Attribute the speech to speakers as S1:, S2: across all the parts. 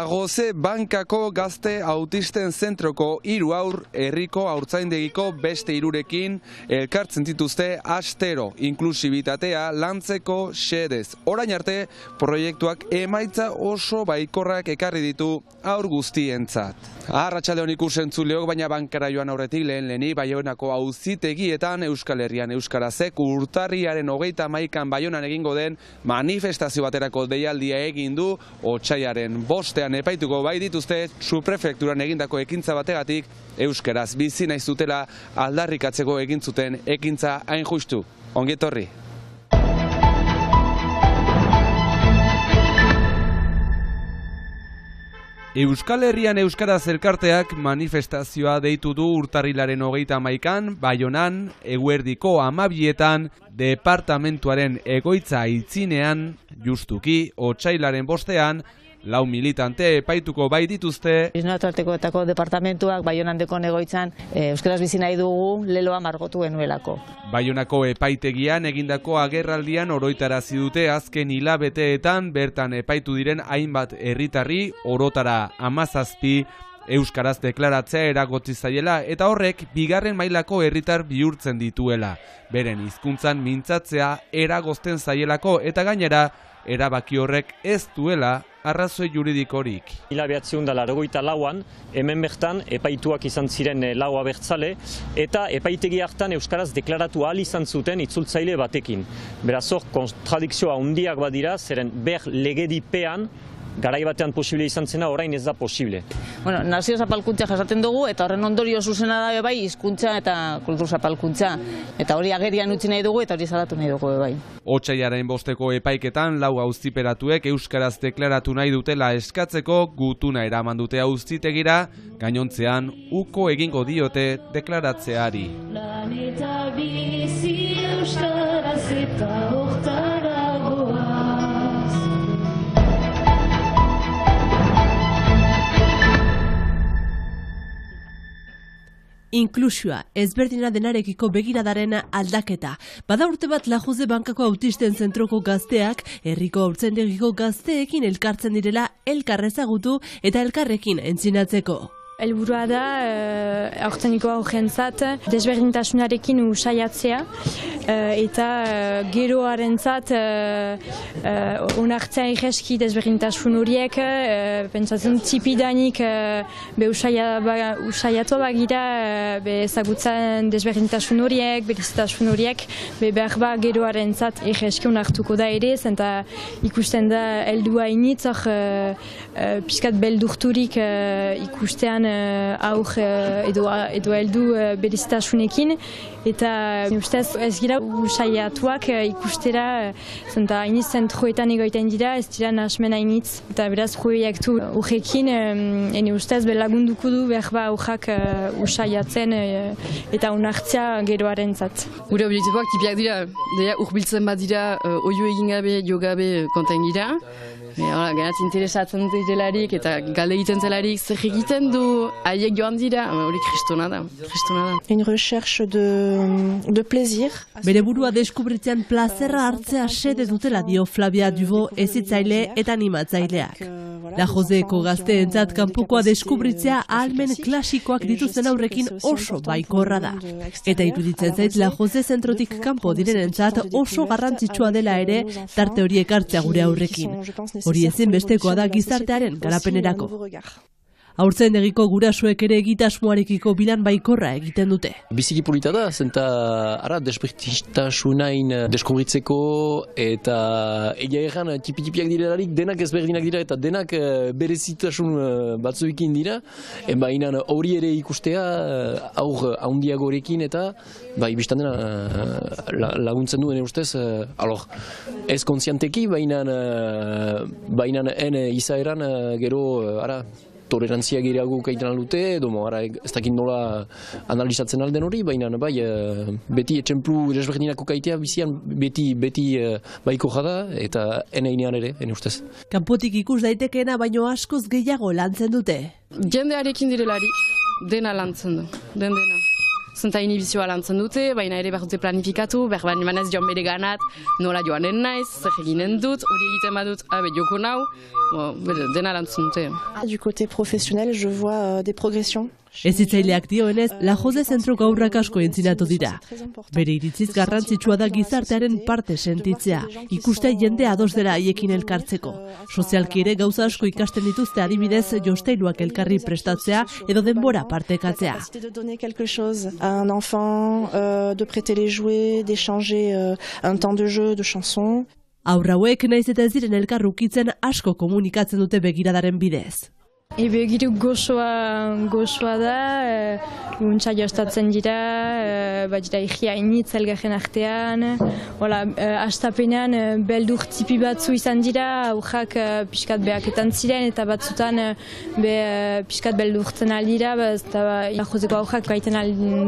S1: Lagoze Bankako gazte autisten zentroko 3 haur herriko haurtzaindegiko beste 3rekin elkartzen dituzte astero inklusibitatea lantzeko xedez. Orain arte proiektuak emaitza oso baikorrak ekarri ditu haur guztientzat. Arratsaldeon ikusentzuleok, baina bankara joan aurretik leheni Baionako auzitegietan Euskal Herrian euskarazek urtarriaren 31an Baionan egingo den manifestazio baterako deialdia egin du. Otsaiaren 5ean epaituko bai dituzte subprefekturan egindako ekintza bategatik euskaraz bizi nahi zutela aldarrikatzeko egin zuten ekintza hain justu. Ongi etorri. Euskal Herrian euskaraz elkarteak manifestazioa deitu du urtarrilaren 31an, Baionan, eguerdiko 12etan, departamentuaren egoitza aitzinean, justuki, otsailaren 5ean, 4 militante epaituko bai dituzte.
S2: Artekoetako departamentuak Baionandeko egoitzan euskaraz bizi nahi dugu leloa margotu genuelako.
S1: Baionako epaitegian egindako agerraldian oroitarazi dute azken hilabeteetan bertan epaitu diren hainbat herritarri orotara 17 euskaraz deklaratzea eragotzi zaiela eta horrek bigarren mailako herritar bihurtzen dituela. Beren hizkuntzan mintzatzea eragozten zaielako eta gainera erabaki horrek ez duela arrazoi juridikorik.
S3: 1984an hemen bertan epaituak izan ziren 4 abertzale eta epaitegi hartan euskaraz deklaratu ahal izan zuten itzultzaile batekin. Beraz hor kontradikzioa handiak badira, zeren ber legedipean garai batean posible izan zena, orain ez da posible.
S2: Nazio zapalkuntza jasaten dugu eta horren ondorio zuzena da bai hizkuntza eta kultur zapalkuntza. Eta hori agerian utzi nahi dugu eta hori salatu nahi dugu bai.
S1: Otsailaren 5eko epaiketan 4 auziperatuek euskaraz deklaratu nahi dutela eskatzeko gutuna eraman dute auzitegira, gainontzean uko egingo diote deklaratzeari.
S4: Inklusioa, ezberdina denarekiko begiradaren aldaketa. Bada urte bat Lagoze Bankako autisten zentroko gazteak, herriko haurtzaindegiko gazteekin elkartzen direla elkarrezagutu eta elkarrekin entzinatzeko.
S5: Helburua da, haurtzaindiko aurrentzat, desberdintasunarekin usaiatzea eta geroarentzat onartzea ireski desberdintasun horiek, pentsatzen tipidanik usaiatu bagira ezagutzen desberdintasun horiek, berezitasun horiek, behar ba geroarentzat ireski onartuko da ere, eta ikusten da heldua initz, pixkat beldurturik ikustean aur edo heldu berezitasunekin, eta ustez ez gira usaiatuak ikustera, zenta hainitz zentroetan egoiten dira, ez dira nahasmena hainitz, eta beraz proiektu horrekin, ene ustez belagunduko du behar ba aurrak usaiatzen eta onartzea geroarentzat.
S6: Gure objektiboak tipiak dira, urbiltzen bat dira, oio egin gabe, jo gabe konten gira. Ganatz interesatzen direlarik eta galde egiten zelarik zer egiten du haiek joan dira, hori kristona da.
S7: Une recherche de plaisir.
S4: Bere burua deskubritzean plazerra hartzea xede dutela dio Flavia Dubo ezitzaile eta animatzaileak. Lagozeko gazteentzat kanpokoa deskubritzea ahalmen klasikoak dituzten aurrekin oso baikorra da. Eta iruditzen zait Lagoze zentrotik kanpo direnentzat oso garrantzitsua dela ere tarte horiek hartzea gure aurrekin. Hori ezinbestekoa da gizartearen garapenerako. Haurtzaindegiko gurasoek ere egitasmoarekiko bilan baikorra egiten dute.
S8: Biziki polita da, zenta desberdintasunain deskubritzeko eta egia erran tipi-tipiak direlarik denak ezberdinak dira eta denak berezitasun batzuekin dira. Baina hori ere ikustea aur handiagorekin eta biztan dena laguntzen duen ustez. Ez kontzianteki, baina izaeran gero tolerantzia gehiago kaiten aldute, edo ez dakit nola analizatzen alden hori, baina beti etxemplu desberdinako kaitea bizian beti baiko jada eta eneinean ere, ene ustez.
S4: Kanpotik ikus daitekeena baino askoz gehiago lantzen dute.
S6: Jendearekin direlarik, dena lantzen du, dena. zenta inhibizioa lantzen dute, baina ere behar dute planifikatu, behar manez joan bere ganat, nola joanen naiz, zer eginen dut, hori egiten badut, joko nau, dena lantzen dute.
S7: Du côté professionnel, je vois des progressions.
S4: Hezitzaileak dioenez, La Jose zentroko haurrak asko entzinatu dira. Bere iritziz garrantzitsua da gizartearen parte sentitzea, ikustea jendea ados dela haiekin elkartzeko. Sozialki ere gauza asko ikasten dituzte adibidez jostailuak elkarri prestatzea edo denbora partekatzea.
S7: De donner quelque chose à un enfant, de prêter les jouets, d'échanger un temps de jeu, de chanson.
S4: Haur hauek naiz eta ez diren elkar ukitzen asko komunikatzen dute begiradaren bidez.
S5: Begiru gozoa da, untsa jostatzen dira, badira igia initz elgarren artean, astapenean beldur tipi batzu izan dira, aurrak pixkat behaketan ziren, eta batzutan pixkat beldurtzen aldira, eta jozeko aurrak gaiten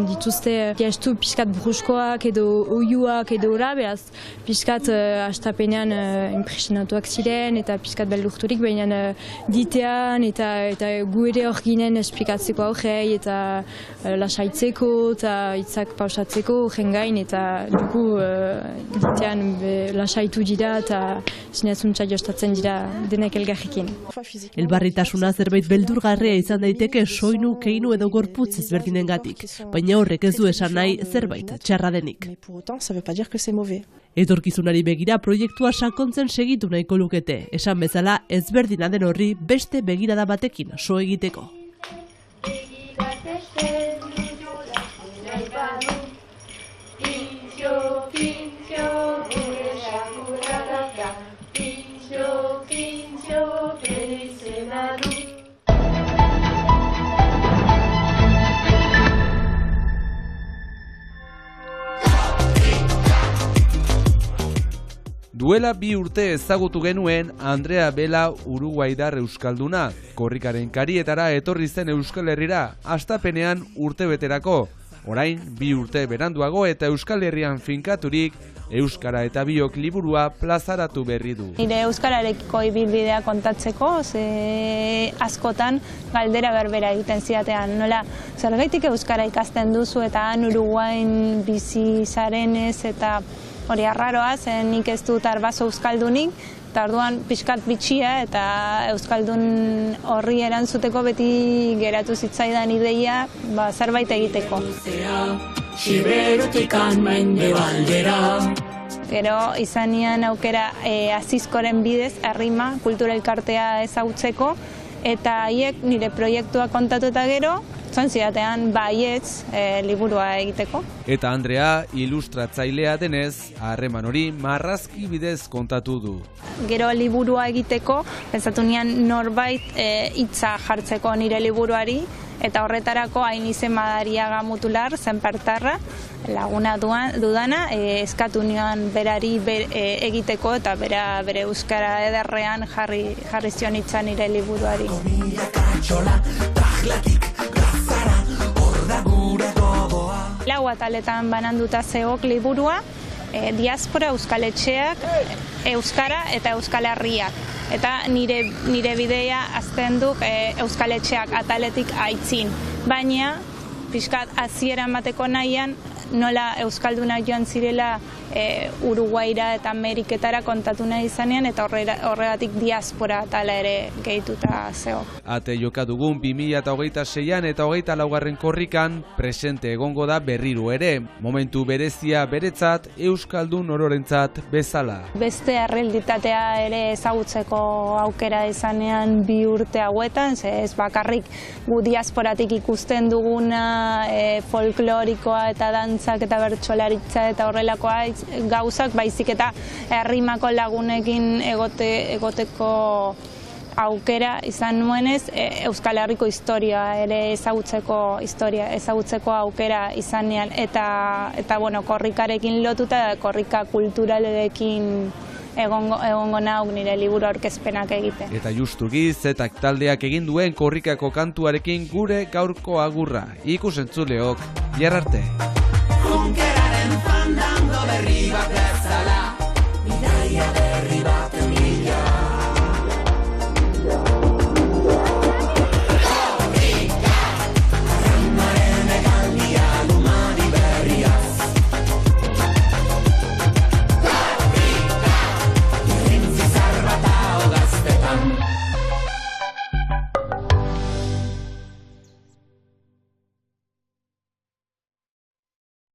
S5: dituzte gestu pixkat bruskoak edo oiuak edo ora, beraz pixkat astapenean impresionatuak ziren, eta pixkat beldurturik, baina ditean, eta gu ere hor ginen esplikatzeko aurrei eta lasaitzeko eta hitzak pausatzeko horren gain eta dugu ditean lasaitu dira eta sinezuntza jostatzen dira denek elgarrekin.
S4: Elbarritasuna zerbait beldurgarria izan daiteke soinu, keinu edo gorputz ezberdinengatik, baina horrek ez du esan nahi zerbait txarra denik. Etorkizunari begira proiektua sakontzen segitu nahiko lukete, esan bezala ezberdina den horri beste begirada batekin so egiteko.
S1: Duela 2 urte ezagutu genuen Andrea Bela uruguaidar euskalduna. Korrikaren karietara etorri zen Euskal Herrira, hastapenean urtebeterako. Orain 2 urte beranduago eta Euskal Herrian finkaturik, Euskara eta Biok liburua plazaratu berri du.
S9: Nire euskararekiko ibilbidea kontatzeko, askotan galdera berbera egiten zidatean. Nola, zergaitik euskara ikasten duzu eta han Uruguain bizi zarenez eta hori arraroa, zen nik ez dut arbaso euskaldunik, eta orduan pixkat bitxia eta euskaldun horri erantzuteko beti geratu zitzaidan ideia zerbait egiteko. Gero izan nian aukera Azizkoren bidez, Arrima, kultura elkartea ezagutzeko, eta haiek nire proiektua kontatu eta gero, zuen zidatean baietz liburua egiteko.
S1: Eta Andrea ilustratzailea denez, harreman hori marrazki bidez kontatu du.
S9: Gero liburua egiteko, pentsatu nian norbait hitza jartzeko nire liburuari, eta horretarako hain izen Madariaga Mutular, zenpertarra, laguna dudana, eskatu nian berari egiteko eta bere euskara ederrean jarri zion hitza nire liburuari. Lau ataletan bananduta zeok liburua, diaspora, euskaletxeak, euskara eta euskal herriak. Eta nire bidea azten duk euskaletxeak ataletik aitzin. Baina, pixkat hasiera emateko nahian, nola euskaldunak joan zirela Uruguaira eta Ameriketara kontatu nahi izanean, eta horregatik diaspora atala ere gehituta zeo.
S1: Ate joka dugun 2026an eta 24. korrikan presente egongo da berriro ere, momentu berezia beretzat, euskaldun ororentzat bezala.
S9: Beste errealitatea ere ezagutzeko aukera izanean 2 urte hauetan, ez bakarrik gu diasporatik ikusten duguna folklorikoa eta dantzak eta bertsolaritza eta horrelakoa gauzak, baizik eta Arrimako lagunekin egoteko aukera izan nuenez, Euskal Herriko historia ere ezagutzeko aukera izanean, eta korrikarekin lotuta, korrika kulturalekin egongo nauk nire liburu aurkezpenak egiten.
S1: Eta justugi Zetak taldeak egin duen korrikako kantuarekin gure gaurko agurra. Ikusentzuleok, bihar arte. Junkeraren fandango berri bat bezala, bidaia